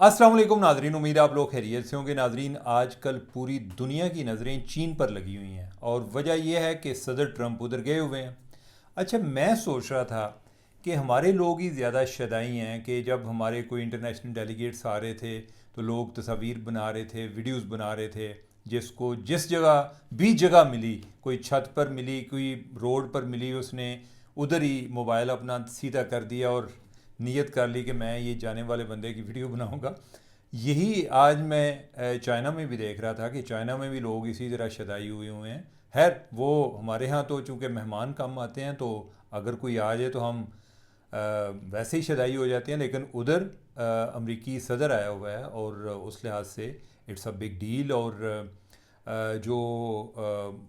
अस्सलाम वालेकुम नाजरीन, उम्मीद है आप लोग खैरियत से होंगे। नाजरीन, आजकल पूरी दुनिया की नज़रें चीन पर लगी हुई हैं और वजह यह है कि सदर ट्रंप उधर गए हुए हैं। अच्छा, मैं सोच रहा था कि हमारे लोग ही ज़्यादा शदाई हैं कि जब हमारे कोई इंटरनेशनल डेलीगेट्स आ रहे थे तो लोग तस्वीर बना रहे थे, वीडियोस बना रहे थे, जिसको जिस जगह भी जगह मिली, कोई छत पर मिली, कोई रोड पर मिली, उसने उधर ही मोबाइल अपना सीधा कर दिया और नीयत कर ली कि मैं ये जाने वाले बंदे की वीडियो बनाऊंगा। यही आज मैं चाइना में भी देख रहा था कि चाइना में भी लोग इसी तरह शदाई हुए हुए हैं। खैर, वो हमारे यहाँ तो चूँकि मेहमान कम आते हैं तो अगर कोई आ जाए तो हम वैसे ही शदाई हो जाते हैं, लेकिन उधर अमरीकी सदर आया हुआ है और उस लिहाज से इट्स अ बिग डील। और जो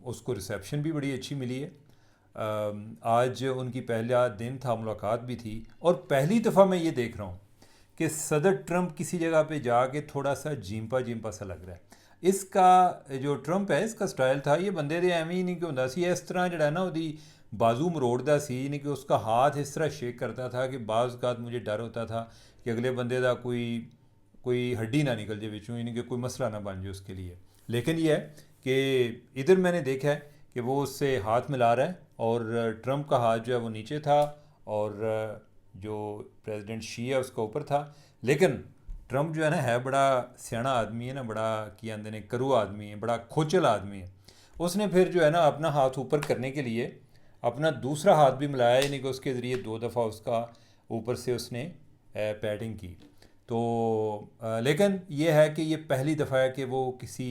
उसको रिसेप्शन भी बड़ी अच्छी मिली है। आज उनकी पहला दिन था, मुलाकात भी थी, और पहली दफ़ा मैं ये देख रहा हूँ कि सदर ट्रंप किसी जगह पे जाके थोड़ा सा जिंपा जिंपा सा लग रहा है। इसका जो ट्रंप है, इसका स्टाइल था, ये बंदे दे एवं ही नहीं कि होंदा सी इस तरह जड़ा ना ਉਹਦੀ बाजू मरोड़दा सी, नहीं कि उसका हाथ इस तरह शेक करता था कि बाज़ औक़ात मुझे डर होता था कि अगले बंदे का कोई कोई हड्डी ना निकल जाए विचों, यानी कि कोई मसला ना बन जाए उसके लिए। लेकिन यह है कि इधर मैंने देखा है कि वो उससे हाथ मिला रहा है और ट्रंप का हाथ जो है वो नीचे था और जो प्रेसिडेंट शी है उसका ऊपर था। लेकिन ट्रंप जो है बड़ा सियाना आदमी है ना, बड़ा की आंदे ने करू आदमी है, बड़ा खोचल आदमी है। उसने फिर जो है ना अपना हाथ ऊपर करने के लिए अपना दूसरा हाथ भी मिलाया, यानी कि उसके ज़रिए दो दफ़ा उसका ऊपर से उसने पैडिंग की। तो लेकिन ये है कि ये पहली दफ़ा है कि वो किसी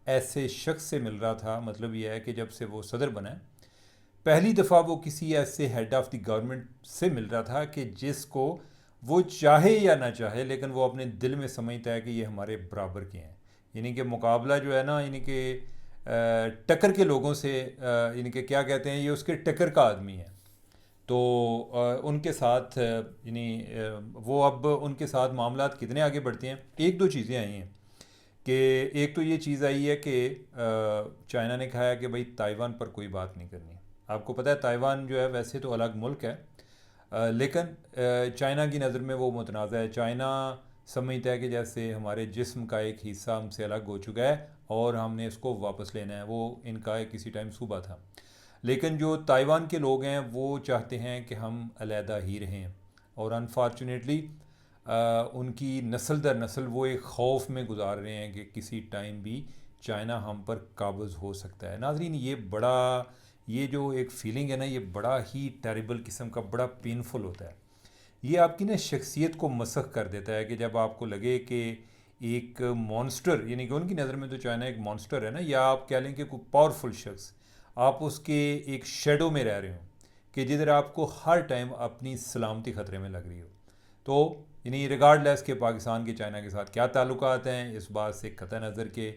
ऐसे शख्स से मिल रहा था। मतलब ये है कि जब से वो सदर बना है, पहली दफ़ा वो किसी ऐसे हेड ऑफ़ द गवर्नमेंट से मिल रहा था कि जिसको वो चाहे या ना चाहे, लेकिन वो अपने दिल में समझता है कि ये हमारे बराबर के हैं। यानी कि मुकाबला जो है ना, यानी कि टक्कर के लोगों से, यानी कि क्या कहते हैं, ये उसके टक्कर का आदमी है। तो उनके साथ वो अब उनके साथ मामलात कितने आगे बढ़ते हैं। एक दो चीज़ें आई हैं कि एक तो ये चीज़ आई है कि चाइना ने कहा है कि भाई ताइवान पर कोई बात नहीं करनी। आपको पता है ताइवान जो है वैसे तो अलग मुल्क है, लेकिन चाइना की नज़र में वो मुतनाज़ा है। चाइना समझता है कि जैसे हमारे जिस्म का एक हिस्सा हमसे अलग हो चुका है और हमने इसको वापस लेना है। वो इनका एक किसी टाइम सूबा था। लेकिन जो ताइवान के लोग हैं वो चाहते हैं कि हम अलहदा ही रहें, और अनफॉर्चुनेटली उनकी नस्ल दर नस्ल वो एक खौफ में गुजार रहे हैं कि किसी टाइम भी चाइना हम पर काबज़ हो सकता है। नाजरीन, ये जो एक फ़ीलिंग है ना, ये बड़ा ही टेरिबल किस्म का, बड़ा पेनफुल होता है। ये आपकी ना शख्सियत को मसख़ कर देता है कि जब आपको लगे कि एक मॉन्स्टर, यानी कि उनकी नज़र में तो चाइना एक मॉन्स्टर है ना, या आप कह लें कि कोई पावरफुल शख्स, आप उसके एक शेडो में रह रहे हो कि जिधर आपको हर टाइम अपनी सलामती ख़तरे में लग रही हो। तो यानी रिगार्डलेस के पाकिस्तान के चाइना के साथ क्या ताल्लुकात हैं, इस बात से कतई नज़र के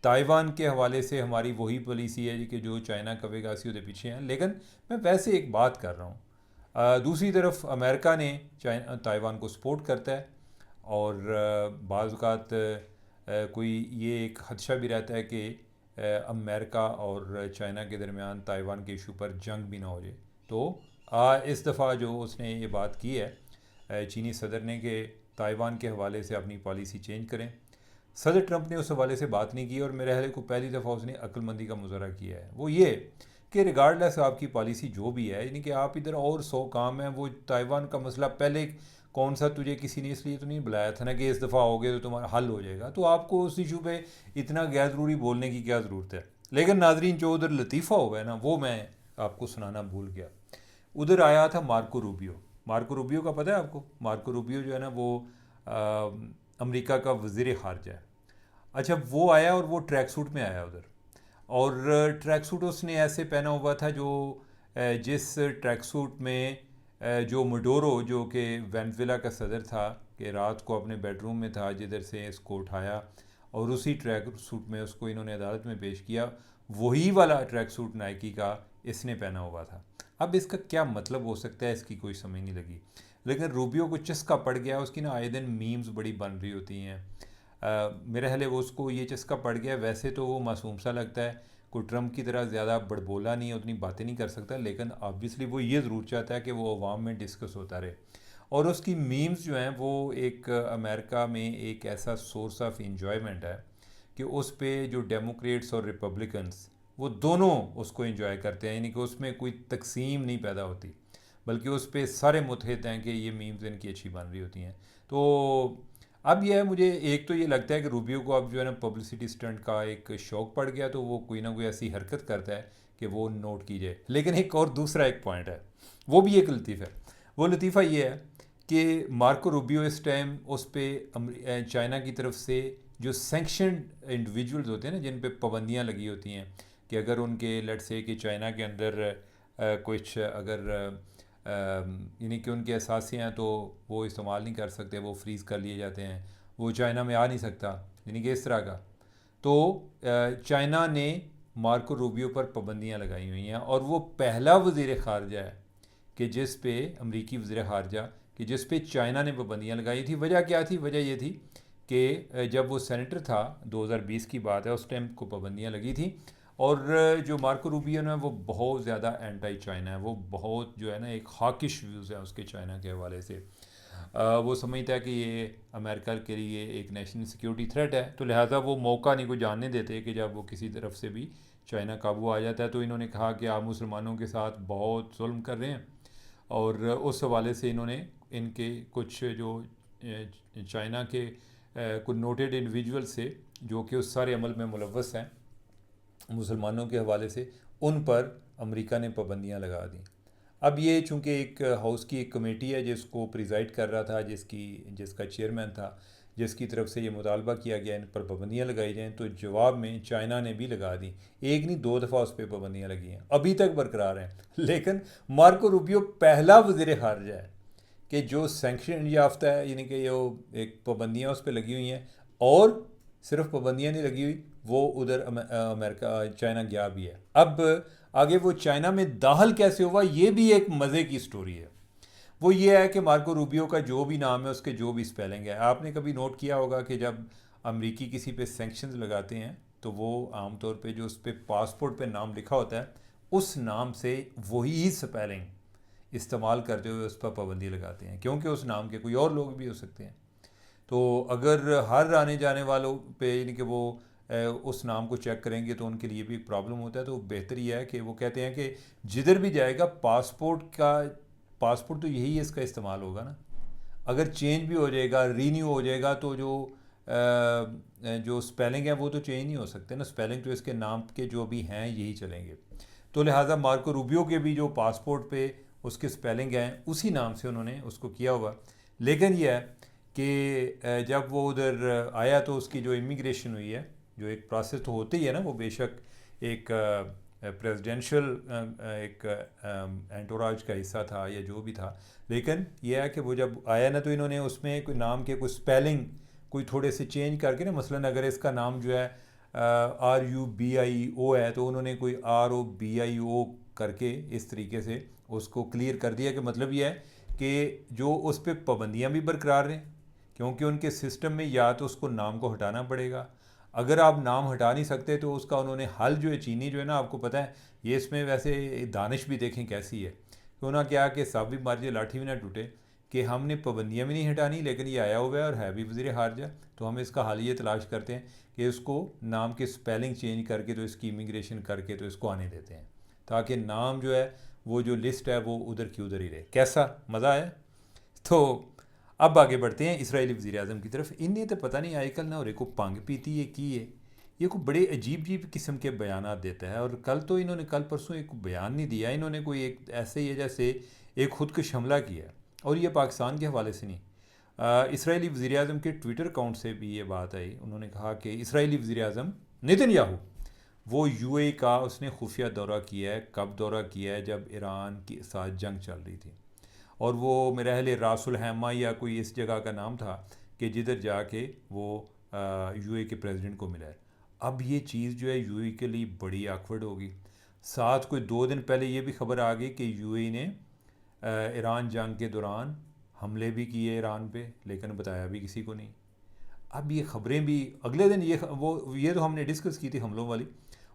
ताइवान के हवाले से हमारी वही पॉलिसी है कि जो चाइना कवेगा सी उसके पीछे हैं। लेकिन मैं वैसे एक बात कर रहा हूँ, दूसरी तरफ अमेरिका ने चाइना ताइवान को सपोर्ट करता है, और बाज़ औक़ात कोई ये एक खदशा भी रहता है कि अमेरिका और चाइना के दरमियान ताइवान के इशू पर जंग भी ना हो जाए। तो इस दफ़ा जो उसने ये बात की है चीनी सदर ने कि ताइवान के हवाले से अपनी पॉलिसी चेंज करें, सदर ट्रंप ने उस हवाले से बात नहीं की, और मेरे ख्याल को पहली दफ़ा उसने अक्लमंदी का मुजाहरा किया है। वो ये कि रिगार्डलेस आपकी पॉलिसी जो भी है, यानी कि आप इधर और 100 काम है, वो ताइवान का मसला पहले कौन सा तुझे किसी ने इसलिए तो नहीं बुलाया था ना कि इस दफ़ा आओगे तो तुम्हारा हल हो जाएगा, तो आपको उस इशू पे इतना गैर ज़रूरी बोलने की क्या ज़रूरत है। लेकिन नाजरीन, जो उधर लतीफ़ा हुआ है ना, वो मैं आपको सुनाना भूल गया। उधर आया था मार्को रूबियो। मार्को रूबियो का पता है आपको? मार्को रूबियो जो है ना, वो अमेरिका का वज़ीर ख़ारजा है। अच्छा, वो आया और वो ट्रैक सूट में आया उधर, और ट्रैक सूट उसने ऐसे पहना हुआ था जो जिस ट्रैक सूट में जो मडोरो, जो कि वेनेजुएला का सदर था, कि रात को अपने बेडरूम में था जिधर से इसको उठाया और उसी ट्रैक सूट में उसको इन्होंने अदालत में पेश किया, वही वाला ट्रैक सूट नाइकी का इसने पहना हुआ था। अब इसका क्या मतलब हो सकता है, इसकी कोई समझ नहीं लगी। लेकिन रूबियो को चस्का पड़ गया, उसकी ना आए दिन मीम्स बड़ी बन रही होती हैं। मेरे ख्याल वो उसको ये चस्का पड़ गया। वैसे तो वो मासूम सा लगता है, कोई ट्रम्प की तरह ज़्यादा बड़बोला नहीं है, उतनी बातें नहीं कर सकता, लेकिन ऑब्वियसली वो ये ज़रूर चाहता है कि वो अवाम में डिस्कस होता रहे। और उसकी मीम्स जो हैं वो एक अमेरिका में एक ऐसा सोर्स ऑफ इंजॉयमेंट है कि उस पे जो डेमोक्रेट्स और रिपब्लिकन्स वो दोनों उसको एंजॉय करते हैं, यानी कि उसमें कोई तकसीम नहीं पैदा होती, बल्कि उस पे सारे मुतहद हैं कि ये मीम्स इनकी अच्छी बन रही होती हैं। तो अब यह है, मुझे एक तो ये लगता है कि रूबियो को अब जो है ना पब्लिसिटी स्टंट का एक शौक पड़ गया, तो वो कोई ना कोई ऐसी हरकत करता है कि वो नोट की जाए। लेकिन एक और दूसरा एक पॉइंट है, वो भी एक लतीफ़ है। वो लतीफ़ा ये है कि मार्को रूबियो इस टाइम उस पे चाइना की तरफ से जो सेंक्शनड इंडिविजुअल्स होते हैं ना, जिन पे पाबंदियाँ लगी होती हैं कि अगर उनके लेट से कि चाइना के अंदर कुछ अगर यानी कि उनके असासे हैं तो वो इस्तेमाल नहीं कर सकते, वो फ्रीज़ कर लिए जाते हैं, वो चाइना में आ नहीं सकता, यानी कि इस तरह का। तो चाइना ने मार्को रूबियो पर पाबंदियाँ लगाई हुई हैं, और वो पहला वज़ीर ख़ारजा है कि जिस पे अमरीकी वज़ीर ख़ारजा कि जिस पे चाइना ने पाबंदियाँ लगाई थी। वजह क्या थी? वजह ये थी कि जब वो सेनेटर था, 2020 की बात है, उस टाइम को पाबंदियाँ लगी थी। और जो मार्को रूबियो है वो बहुत ज़्यादा एंटी चाइना है, वो बहुत जो है ना एक हॉकिश व्यूज़ है उसके चाइना के हवाले से। वो समझता है कि ये अमेरिका के लिए एक नेशनल सिक्योरिटी थ्रेट है, तो लिहाजा वो मौका नहीं को जानने देते कि जब वो किसी तरफ से भी चाइना काबू आ जाता है। तो इन्होंने कहा कि आप मुसलमानों के साथ बहुत जुल्म कर रहे हैं, और उस हवाले से इन्होंने इनके कुछ जो चाइना के कुछ नोटेड इंडिविजुअल से जो कि उस सारे अमल में मुलव्वस हैं मुसलमानों के हवाले से, उन पर अमेरिका ने पाबंदियां लगा दी। अब ये चूँकि एक हाउस की एक कमेटी है जिसको प्रिजाइड कर रहा था, जिसका चेयरमैन था, जिसकी तरफ से ये मुतालबा किया गया इन पर पाबंदियाँ लगाई जाएँ, तो जवाब में चाइना ने भी लगा दी। एक नहीं, दो दफ़ा उस पर पाबंदियाँ लगी हैं, अभी तक बरकरार हैं। लेकिन मार्को रूबियो पहला वज़ीर ख़ारजा है कि जो सैंक्शन याफ्ता है, यानी कि जो एक पाबंदियाँ उस पर लगी हुई हैं, और सिर्फ पाबंदियाँ नहीं लगी हुई, वो उधर अमेरिका चाइना गया भी है। अब आगे वो चाइना में दाखिल कैसे हुआ, ये भी एक मज़े की स्टोरी है। वो ये है कि मार्को रूबियो का जो भी नाम है, उसके जो भी स्पेलिंग है, आपने कभी नोट किया होगा कि जब अमरीकी किसी पे सेंक्शंस लगाते हैं तो वो आमतौर पे जो उस पर पासपोर्ट पे नाम लिखा होता है, उस नाम से वही स्पेलिंग इस्तेमाल करते हुए उस पर पाबंदी लगाते हैं, क्योंकि उस नाम के कोई और लोग भी हो सकते हैं। तो अगर हर आने जाने वालों पे यानी कि वो उस नाम को चेक करेंगे तो उनके लिए भी एक प्रॉब्लम होता है। तो बेहतर यह है कि वो कहते हैं कि जिधर भी जाएगा पासपोर्ट तो यही है, इसका इस्तेमाल होगा ना। अगर चेंज भी हो जाएगा, रीन्यू हो जाएगा, तो जो स्पेलिंग है वो तो चेंज नहीं हो सकते ना। स्पेलिंग तो इसके नाम के जो भी हैं यही चलेंगे। तो लिहाजा मार्को रूबियो के भी जो पासपोर्ट पे उसके स्पेलिंग हैं, उसी नाम से उन्होंने उसको किया हुआ। लेकिन यह है कि जब वो उधर आया तो उसकी जो इमिग्रेशन हुई है, जो एक प्रोसेस तो होती है ना, वो बेशक एक प्रेसिडेंशियल एक एंटोराज का हिस्सा था या जो भी था, लेकिन यह है कि वो जब आया ना, तो इन्होंने उसमें कोई नाम के कुछ स्पेलिंग कोई थोड़े से चेंज करके ना, मसलन अगर इसका नाम जो है RUBIO है, तो उन्होंने कोई ROBIO करके इस तरीके से उसको क्लियर कर दिया कि मतलब यह है कि जो उस पर पाबंदियाँ भी बरकरार रहें, क्योंकि उनके सिस्टम में या तो उसको नाम को हटाना पड़ेगा, अगर आप नाम हटा नहीं सकते तो उसका उन्होंने हल जो है, चीनी जो है ना, आपको पता है ये इसमें वैसे दानिश भी देखें कैसी है कि उन्होंने क्या कि सब भी मार दिए लाठी भी ना टूटे, कि हमने पाबंदियाँ भी नहीं हटानी, लेकिन ये आया हुआ है और है भी वज़ीर ख़ारजा, तो हम इसका हल ये तलाश करते हैं कि उसको नाम के स्पेलिंग चेंज करके तो इसकी इमिग्रेशन करके तो इसको आने देते हैं, ताकि नाम जो है वो जो लिस्ट है वो उधर की उधर ही रहे। कैसा मज़ा आया? तो अब आगे बढ़ते हैं इसराइली वज़ीर आज़म की तरफ। इन्हें तो पता नहीं आजकल ना और को पंग पीती है की है, ये को बड़े अजीब अजीब किस्म के बयान देता है। और कल परसों एक बयान नहीं दिया इन्होंने, कोई एक ऐसे ही है जैसे एक खुदकुश हमला किया, और ये पाकिस्तान के हवाले से नहीं, इसराइली वज़ीर आज़म के ट्विटर अकाउंट से भी ये बात आई। उन्होंने कहा कि इसराइली वज़ीर आज़म नेतन्याहू वो यूएई का उसने खुफिया दौरा किया है। कब दौरा किया है? जब ईरान के साथ जंग चल रही थी, और वो मेरा ख्याल रासुल हैमा या कोई इस जगह का नाम था कि जिधर जाके वो यूएई के प्रेसिडेंट को मिला है। अब ये चीज़ जो है यूएई के लिए बड़ी आकवर्ड होगी। साथ कोई 2 दिन पहले ये भी खबर आ गई कि यूएई ने ईरान जंग के दौरान हमले भी किए ईरान पे, लेकिन बताया भी किसी को नहीं। अब ये ख़बरें भी अगले दिन ये तो हमने डिस्कस की थी हमलों वाली,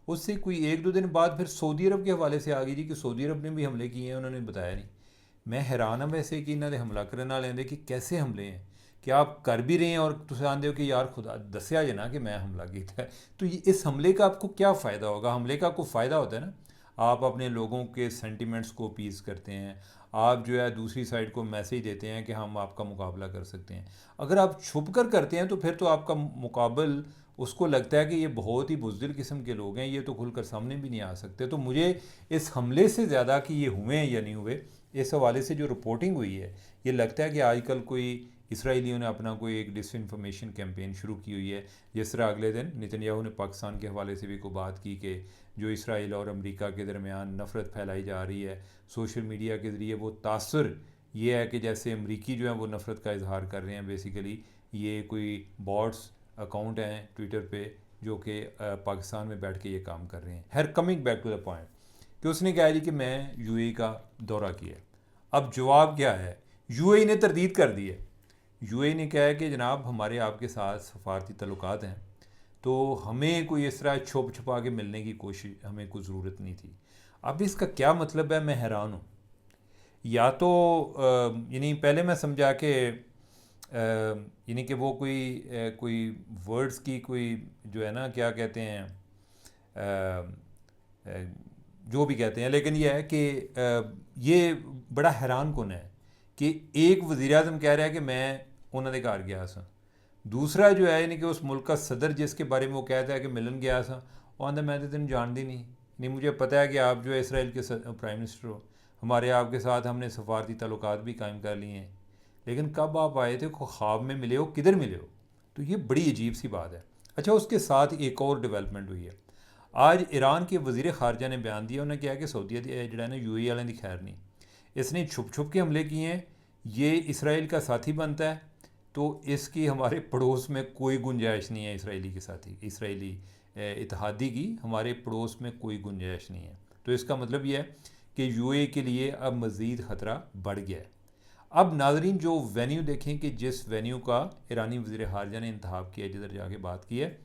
उससे कोई 1-2 दिन बाद फिर सऊदी अरब के हवाले से आ गई जी कि सऊदी अरब ने भी हमले किए हैं, उन्होंने बताया नहीं। मैं हैरान हाँ वैसे कि इन्होंने हमला करने वाले हैं कि कैसे हमले हैं कि आप कर भी रहे हैं और तुम आते हो कि यार खुदा दसिया जे ना कि मैं हमला किया है। तो ये इस हमले का आपको क्या फ़ायदा होगा? हमले का आपको फ़ायदा होता है ना, आप अपने लोगों के सेंटिमेंट्स को अपीज़ करते हैं, आप जो है दूसरी साइड को मैसेज देते हैं कि हम आपका मुकाबला कर सकते हैं। अगर आप छुप कर करते हैं तो फिर तो आपका मुकाबल उसको लगता है कि ये बहुत ही बुज़दिल किस्म के लोग हैं, ये तो खुलकर सामने भी नहीं आ सकते। तो मुझे इस हमले से ज़्यादा कि ये हुए हैं या नहीं हुए, इस हवाले से जो रिपोर्टिंग हुई है, ये लगता है कि आजकल कोई इसराइलियों ने अपना कोई एक डिसइंफॉर्मेशन कैंपेन शुरू की हुई है। जिस तरह अगले दिन नेतन्याहू ने पाकिस्तान के हवाले से भी कोई बात की कि जो इसराइल और अमेरिका के दरमियान नफ़रत फैलाई जा रही है सोशल मीडिया के ज़रिए, वो तासर ये है कि जैसे अमरीकी जो है वो नफ़रत का इजहार कर रहे हैं। बेसिकली ये कोई बॉट्स अकाउंट हैं ट्विटर पे जो कि पाकिस्तान में बैठ के ये काम कर रहे हैं। खैर, coming back to the point कि उसने कहा जी कि मैं यूएई का दौरा किया। अब जवाब क्या है? यूएई ने तरदीद कर दी है। यूएई ने कहा है कि जनाब हमारे आपके साथ सफारती तल्लुकात हैं, तो हमें कोई इस तरह छुप छुपा के मिलने की कोशिश, हमें कोई ज़रूरत नहीं थी। अब इसका क्या मतलब है, मैं हैरान हूँ। या तो यानी पहले मैं समझा कि यानी कि वो कोई वर्ड्स की कोई जो है ना क्या कहते हैं, जो भी कहते हैं, लेकिन यह है कि ये बड़ा हैरान कुन है कि एक वज़ीर आज़म कह रहा है कि मैं उन्होंने घर गया सा, दूसरा जो है यानी कि उस मुल्क का सदर जिसके बारे में वो कहता है कि मिलन गया सा, वो आंदा मैं तो तेन जानती नहीं मुझे पता है कि आप जो है इसराइल के प्राइम मिनिस्टर हो, हमारे आपके साथ हमने सफारती ताल्लुकात भी कायम कर लिए हैं, लेकिन कब आप आए थे, ख्वाब में मिले हो, किधर मिले हो? तो ये बड़ी अजीब सी बात है। अच्छा, उसके साथ एक और डेवलपमेंट हुई है। आज ईरान के वज़ीर ख़ारजा ने बयान दिया, उन्होंने कहा कि सऊदी जो है ना यूएई वालों की खैर नहीं, इसने छुप छुप के हमले किए हैं, ये इसराइल का साथी बनता है, तो इसकी हमारे पड़ोस में कोई गुंजाइश नहीं है। इसराइली के साथी, इसराइली इत्तेहादी की हमारे पड़ोस में कोई गुंजाइश नहीं है। तो इसका मतलब यह है कि यूएई के लिए अब मज़ीद ख़तरा बढ़ गया है। अब नाजरीन जो वेन्यू देखें कि जिस वेन्यू का ईरानी वज़ीर ख़ारजा ने इंतखाब किया, जिधर जाके बात की है,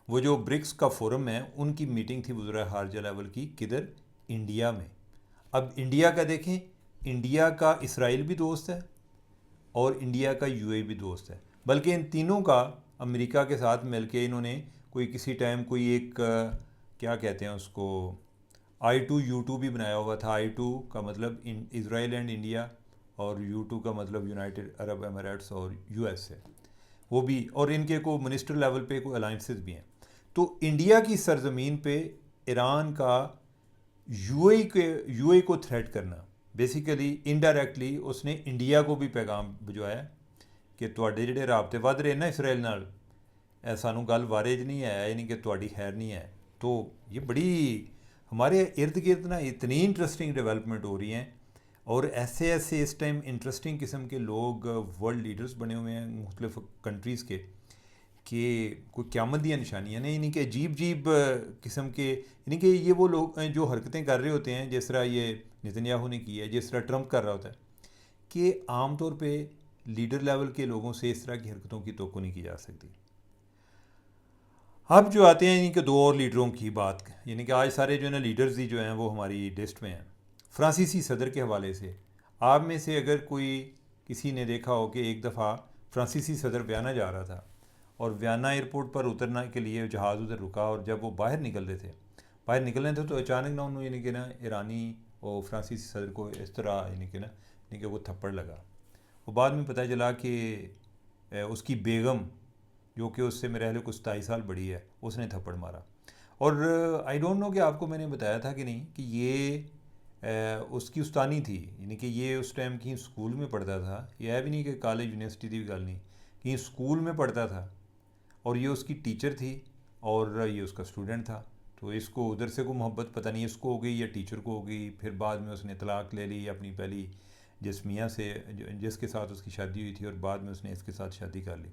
वो जो ब्रिक्स का फोरम है उनकी मीटिंग थी वज़ीर ख़ारजा लेवल की, किधर? इंडिया में। अब इंडिया का देखें, इंडिया का इसराइल भी दोस्त है और इंडिया का यूएई भी दोस्त है, बल्कि इन तीनों का अमेरिका के साथ मिलके इन्होंने कोई किसी टाइम कोई एक क्या कहते हैं उसको, I2U2 भी बनाया हुआ था। I2 का मतलब इसराइल एंड इंडिया, और U2 का मतलब यूनाइटेड अरब एमिरेट्स और यूएस है वो भी, और इनके को मिनिस्टर लेवल पे कोई अलाइंसेस भी हैं। तो इंडिया की सरजमीन पे ईरान का यूएई को थ्रेट करना, बेसिकली इनडायरेक्टली उसने इंडिया को भी पैगाम भिजवाया कि तुहाडे जिहड़े राबते वध रहे ना इसराइल नाल, सानू गल वारे च नहीं है, यानी कि तुहाडी खैर नहीं है। तो ये बड़ी हमारे इर्द गिर्द ना इतनी इंटरेस्टिंग डेवलपमेंट हो रही हैं, और ऐसे ऐसे इस टाइम इंटरेस्टिंग किस्म के लोग वर्ल्ड लीडर्स बने हुए हैं मुख्तलिफ कंट्रीज़ के, कि कोई क़यामत दी निशानियाँ नहीं, यानी कि अजीब अजीब किस्म के, यानी कि ये वो लोग जो हरकतें कर रहे होते हैं, जिस तरह ये नेतन्याहू ने की है, जिस तरह ट्रंप कर रहा होता है, कि आम तौर पे लीडर लेवल के लोगों से इस तरह की हरकतों की तवक्को नहीं की जा सकती। अब जो आते हैं यानी कि दो और लीडरों की बात, यानी कि आज सारे जो है ना लीडर्स ही जो हैं वो हमारी लिस्ट में हैं। फ्रांसीसी सदर के हवाले से आप में से अगर कोई किसी ने देखा हो कि एक दफ़ा फ्रांसीसी सदर वियना जा रहा था, और वियना एयरपोर्ट पर उतरने के लिए जहाज़ उधर रुका, और जब वो बाहर निकल रहे थे तो अचानक ना उन्होंने यानी कि ना ईरानी और फ्रांसीसी सदर को इस तरह यानी कि वो थप्पड़ लगा। वो बाद में पता चला कि उसकी बेगम, जो कि उससे मेरे ख्याल कुछ 27 साल बड़ी है, उसने थप्पड़ मारा। और आई डोंट नो कि आपको मैंने बताया था कि नहीं कि ये उसकी उस्तानी थी, यानी कि ये उस टाइम कहीं स्कूल में पढ़ता था। ये है भी नहीं कि कॉलेज यूनिवर्सिटी की भी गल नहीं, कहीं स्कूल में पढ़ता था, और ये उसकी टीचर थी और ये उसका स्टूडेंट था। तो इसको उधर से कोई मोहब्बत पता नहीं इसको हो गई या टीचर को हो गई। फिर बाद में उसने तलाक़ ले ली अपनी पहली जिस मियाँ से, जिसके साथ उसकी शादी हुई थी, और बाद में उसने इसके साथ शादी कर ली।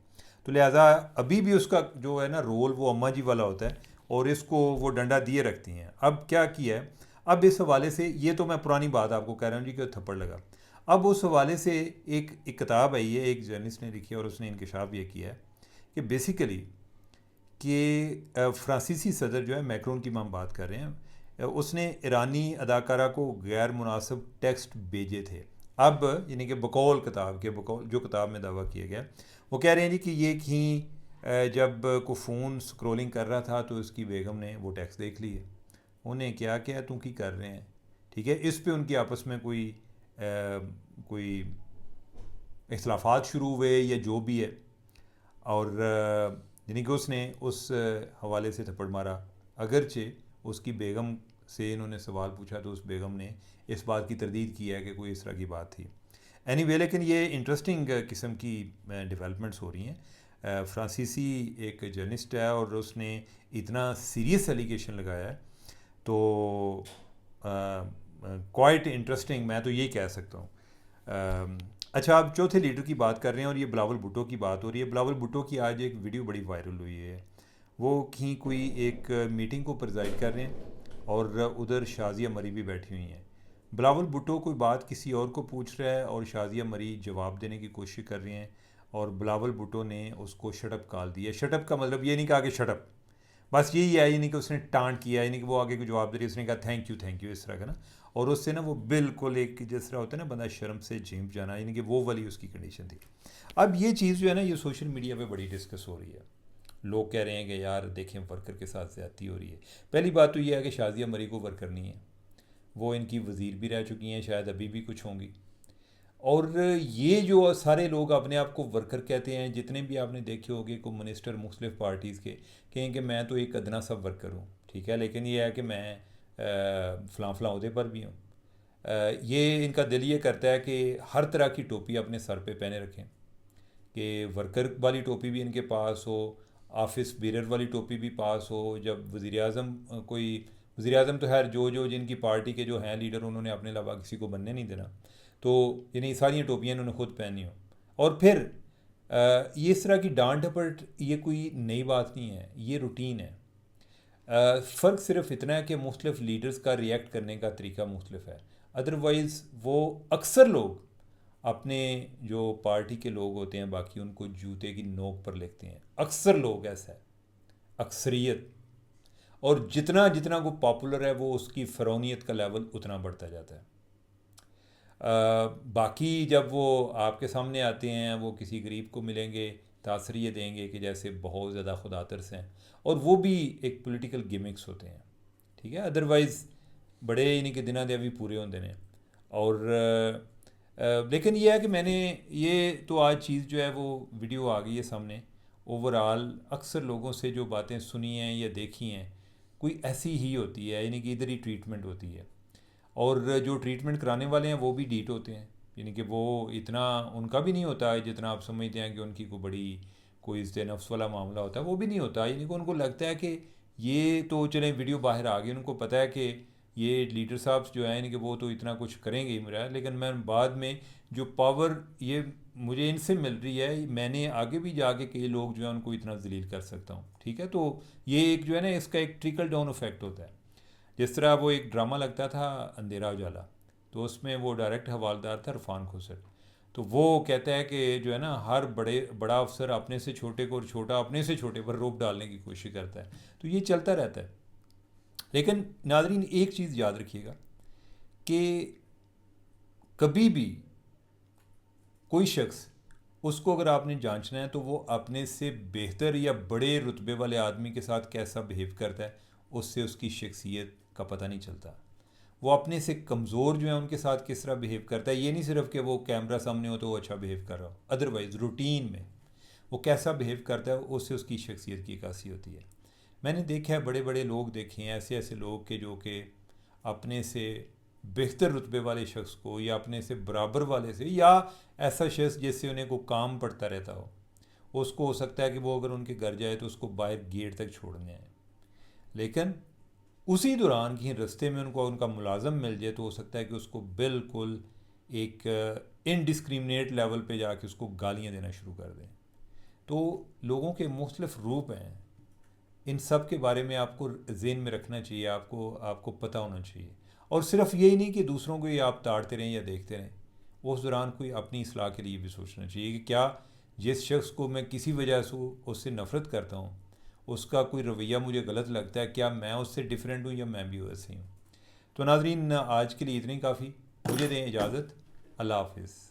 तो लिहाजा अभी भी उसका जो है ना रोल वो अम्मा जी वाला होता है, और इसको वो डंडा दिए रखती हैं। अब क्या किया है, अब इस हवाले से, ये तो मैं पुरानी बात आपको कह रहा हूँ जी कि थप्पड़ लगा। अब उस हवाले से एक किताब आई है, एक जर्नलिस्ट ने लिखी है, और उसने इंकशाफ ये किया है कि बेसिकली कि फ्रांसीसी सदर जो है, मैक्रोन की हम बात कर रहे हैं, उसने ईरानी अदाकारा को गैर मुनासिब टेक्स्ट भेजे थे। अब यानी कि बकौल किताब के, बकौल जो किताब में दावा किया गया, वो कह रहे हैं जी कि ये कहीं जब को फ़ोन स्क्रॉलिंग कर रहा था तो उसकी बेगम ने वो टेक्स्ट देख लिए। उन्हें क्या क्या तू की कर रहे हैं, ठीक है। इस पे उनकी आपस में कोई इख्तलाफात शुरू हुए या जो भी है, और यानी कि उसने उस हवाले से थप्पड़ मारा। अगरचे उसकी बेगम से इन्होंने सवाल पूछा तो उस बेगम ने इस बात की तरदीद की है कि कोई इस तरह की बात थी। एनीवे, लेकिन ये इंटरेस्टिंग किस्म की डेवलपमेंट्स हो रही हैं। फ्रांसीसी एक जर्नलिस्ट है और उसने इतना सीरियस एलिगेशन लगाया है, तो क्वाइट इंटरेस्टिंग, मैं तो यही कह सकता हूँ। अच्छा, आप चौथे लीडर की बात कर रहे हैं और ये बिलावल भुट्टो की बात हो रही है। बिलावल भुट्टो की आज एक वीडियो बड़ी वायरल हुई है। वो कहीं कोई एक मीटिंग को प्रिजाइड कर रहे हैं और उधर शाजिया मरी भी बैठी हुई हैं। बिलावल भुट्टो कोई बात किसी और को पूछ रहा है और शाजिया मरी जवाब देने की कोशिश कर रही हैं, और बिलावल भुट्टो ने उसको शटअप कॉल दिया। शटअप का मतलब ये नहीं कहा कि शटअप, बस यही है, यानी कि उसने टांट किया, यानी कि वो आगे को जवाब दे रही है, उसने कहा थैंक यू इस तरह का ना। और उससे ना वो बिल्कुल एक जिस तरह होता है ना बंदा शर्म से झींप जाना, यानी कि वो वाली उसकी कंडीशन थी। अब ये चीज़ जो है ना, ये सोशल मीडिया पे बड़ी डिस्कस हो रही है। लोग कह रहे हैं कि यार देखें, वर्कर के साथ ज़्यादती हो रही है। पहली बात तो ये है कि शाजिया मरी को वर्कर नहीं है, वो इनकी वज़ीर भी रह चुकी हैं, शायद अभी भी कुछ होंगी। और ये जो सारे लोग अपने आप को वर्कर कहते हैं, जितने भी आपने देखे होंगे को मिनिस्टर मुख्तलिफ पार्टीज़ के, कहें कि मैं तो एक अदना सा वर्कर हूँ, ठीक है, लेकिन ये है कि मैं फ़लाँ फ़लाँ अहदे पर भी हूँ। ये इनका दिल ये करता है कि हर तरह की टोपी अपने सर पे पहने रखें, कि वर्कर वाली टोपी भी इनके पास हो, ऑफिस बेरर वाली टोपी भी पास हो। जब वज़ीर आज़म कोई, वज़ीर आज़म तो खैर जो जिनकी पार्टी के जो हैं लीडर, उन्होंने अपने अलावा किसी को बनने नहीं देना, तो यानी सारी टोपियाँ इन्होंने खुद पहनी हो। और फिर ये इस तरह की डांट डपट ये कोई नई बात नहीं है, ये रूटीन है। फ़र्क सिर्फ इतना है कि मुख्तलिफ लीडर्स का रिएक्ट करने का तरीका मुख्तलिफ है। अदरवाइज़ वो अक्सर लोग अपने जो पार्टी के लोग होते हैं बाकी, उनको जूते की नोक पर लिखते हैं। अक्सर लोग ऐसा है, अक्सरियत। और जितना जितना वो पॉपुलर है, वो उसकी फ़रौनियत का लेवल उतना बढ़ता जाता है। बाकी जब वो आपके सामने आते हैं, वो किसी गरीब को मिलेंगे, तासर ये देंगे कि जैसे बहुत ज़्यादा खुदातरस हैं, और वो भी एक पॉलिटिकल गिमिक्स होते हैं, ठीक है। अदरवाइज़ बड़े इन्हीं के दिना दे भी पूरे होंगे ने। और लेकिन ये है कि मैंने ये तो आज चीज़ जो है वो वीडियो आ गई है सामने। ओवरऑल अक्सर लोगों से जो बातें सुनी हैं या देखी हैं, कोई ऐसी ही होती है, यानी कि इधर ही ट्रीटमेंट होती है। और जो ट्रीटमेंट कराने वाले हैं वो भी डीट होते हैं, यानी कि वो इतना उनका भी नहीं होता है जितना आप समझते हैं कि उनकी कोई बड़ी कोई इज़्ज़त नफ्स वाला मामला होता है, वो भी नहीं होता। यानी कि उनको लगता है कि ये तो चलें वीडियो बाहर आ गई, उनको पता है कि ये लीडर साहब जो हैं, यानी कि वो तो इतना कुछ करेंगे ही मेरा, लेकिन मैं बाद में जो पावर ये मुझे इनसे मिल रही है, मैंने आगे भी जाके कई लोग जो है उनको इतना जलील कर सकता हूँ, ठीक है। तो ये एक जो है ना, इसका एक ट्रिकल डाउन इफेक्ट होता है। जिस तरह वो एक ड्रामा लगता था अंधेरा उजाला, तो उसमें वो डायरेक्ट हवालदार था इरफान खोसर। तो वो कहता है कि जो है ना, हर बड़ा अफसर अपने से छोटे को और छोटा अपने से छोटे पर रोप डालने की कोशिश करता है। तो ये चलता रहता है। लेकिन नाजरीन, एक चीज़ याद रखिएगा कि कभी भी कोई शख्स, उसको अगर आपने जांचना है तो वो अपने से बेहतर या बड़े रुतबे वाले आदमी के साथ कैसा बिहेव करता है, उससे उसकी शख्सियत का पता नहीं चलता। वो अपने से कमज़ोर जो है उनके साथ किस तरह बिहेव करता है, ये नहीं सिर्फ कि वो कैमरा सामने हो तो वो अच्छा बिहेव कर रहा हो, अदरवाइज़ रूटीन में वो कैसा बिहेव करता है, उससे उसकी शख्सियत की अक्कासी होती है। मैंने देखा है, बड़े बड़े लोग देखे हैं, ऐसे ऐसे लोग के जो कि अपने से बेहतर रुतबे वाले शख्स को या अपने से बराबर वाले से, या ऐसा शख्स जिससे उन्हें को काम पड़ता रहता हो, उसको हो सकता है कि वो अगर उनके घर जाए तो उसको बाहर गेट तक छोड़ने आए, लेकिन उसी दौरान कहीं रास्ते में उनको उनका मुलाजम मिल जाए तो हो सकता है कि उसको बिल्कुल एक इनडिस्क्रिमिनेट लेवल पे जाके उसको गालियाँ देना शुरू कर दें। तो लोगों के मुख्तलिफ रूप हैं, इन सब के बारे में आपको जेन में रखना चाहिए, आपको आपको पता होना चाहिए। और सिर्फ यही नहीं कि दूसरों को ही आप ताड़ते रहें या देखते रहें, उस दौरान कोई अपनी इसलाह के लिए भी सोचना चाहिए कि क्या जिस शख्स को मैं किसी वजह से उससे नफ़रत करता हूँ, उसका कोई रवैया मुझे गलत लगता है, क्या मैं उससे डिफरेंट हूँ या मैं भी वैसे ही हूँ। तो नाजरीन, आज के लिए इतनी काफ़ी, मुझे दें इजाज़त। अल्लाह हाफिज़।